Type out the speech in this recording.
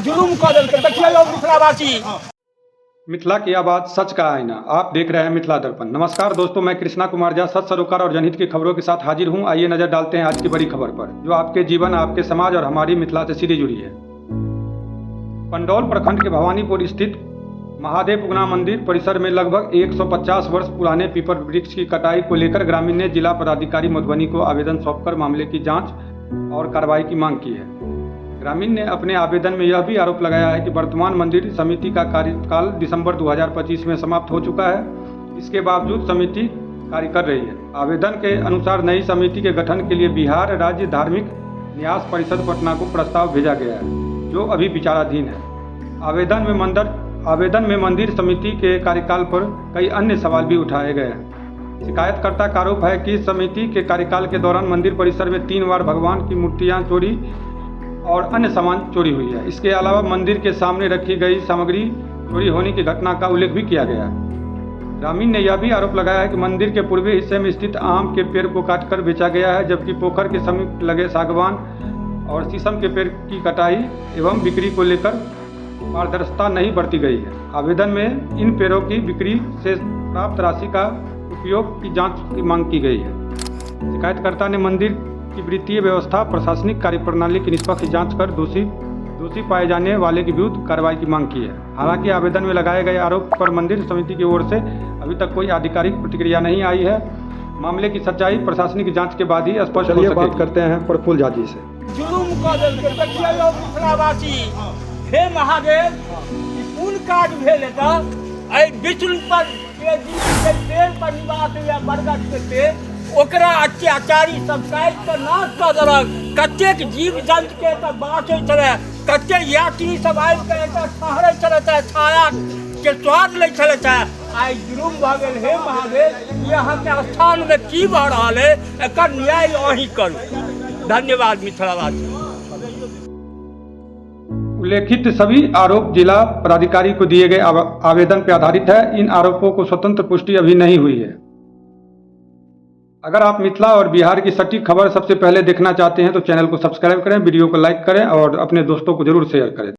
जुलूम कर देलकै। देखिए लोग मिथिलावासी। मिथिला की आवाज, सच का आईना। आप देख रहे हैं मिथिला दर्पण। नमस्कार दोस्तों, मैं कृष्णा कुमार झा सच, सरोकार और जनहित की खबरों के साथ हाजिर हूं। आइए नजर डालते हैं आज की बड़ी खबर पर, जो आपके जीवन, आपके समाज और हमारी मिथिला से सीधी जुड़ी है। पंडौल प्रखंड के भवानीपुर स्थित महादेव उगना मंदिर परिसर में लगभग 150 वर्ष पुराने पीपल वृक्ष की कटाई को लेकर ग्रामीण ने जिला पदाधिकारी मधुबनी को आवेदन सौंपकर मामले की जांच और कार्रवाई की मांग की है। ग्रामीण ने अपने आवेदन में यह भी आरोप लगाया है कि वर्तमान मंदिर समिति का कार्यकाल दिसंबर 2025 में समाप्त हो चुका है। इसके बावजूद समिति कार्य कर रही है। आवेदन के अनुसार नई समिति के गठन के लिए बिहार राज्य धार्मिक न्यास परिषद पटना को प्रस्ताव भेजा गया है, जो अभी विचाराधीन है। आवेदन में मंदिर समिति के कार्यकाल पर कई अन्य सवाल भी उठाए गए हैं। शिकायतकर्ता का आरोप है कि समिति के कार्यकाल के दौरान मंदिर परिसर में 3 बार भगवान की मूर्तियां चोरी और अन्य सामान चोरी हुई है। इसके अलावा मंदिर के सामने रखी गई सामग्री चोरी होने की घटना का उल्लेख भी किया गया है। ग्रामीण ने यह भी आरोप लगाया है कि मंदिर के पूर्वी हिस्से में स्थित आम के पेड़ को काटकर बेचा गया है, जबकि पोखर के समीप लगे सागवान और शीशम के पेड़ की कटाई एवं बिक्री को लेकर पारदर्शिता नहीं बरती गई है। आवेदन में इन पेड़ों की बिक्री से प्राप्त राशि का उपयोग की जांच की मांग की गई है। शिकायतकर्ता ने मंदिर की वित्तीय व्यवस्था, प्रशासनिक कार्यप्रणाली की निष्पक्ष जांच कर दोषी पाए जाने वाले के विरुद्ध कार्रवाई की मांग की है। हालांकि आवेदन में लगाए गए आरोप पर मंदिर समिति की ओर से अभी तक कोई आधिकारिक प्रतिक्रिया नहीं आई है। मामले की सच्चाई प्रशासनिक जांच के बाद ही स्पष्ट हो सकेगी। बात करते हैं प्रफुल्ल झा जी से। जुलूम कर देलकै। देखिए लोग मिथिलावासी। हे महादेव, कोन काज भेल एतऽ? विष्णु पर पेड़ पर निवास हुआ बरगद के पेड़, ओकरा अत्याचारी सब काटि कऽ नाश कऽ देलक। कतेक जीव जंतु के एतऽ बास होइ छलै, कतेक यात्री सब आबि कऽ एतऽ ठहरै छलै, छाया के स्वाद लै छलै। आइ जुलूम भऽ गेल। हे महादेव, ई अहाँके स्थान में की भऽ रहल है, एकर न्याय अहीं करू। धन्यवाद मिथिलावासी। उल्लेखित सभी आरोप जिला पदाधिकारी को दिए गए आवेदन पर आधारित है। इन आरोपों को स्वतंत्र पुष्टि अभी नहीं हुई है। अगर आप मिथिला और बिहार की सटीक खबर सबसे पहले देखना चाहते हैं तो चैनल को सब्सक्राइब करें, वीडियो को लाइक करें और अपने दोस्तों को जरूर शेयर करें।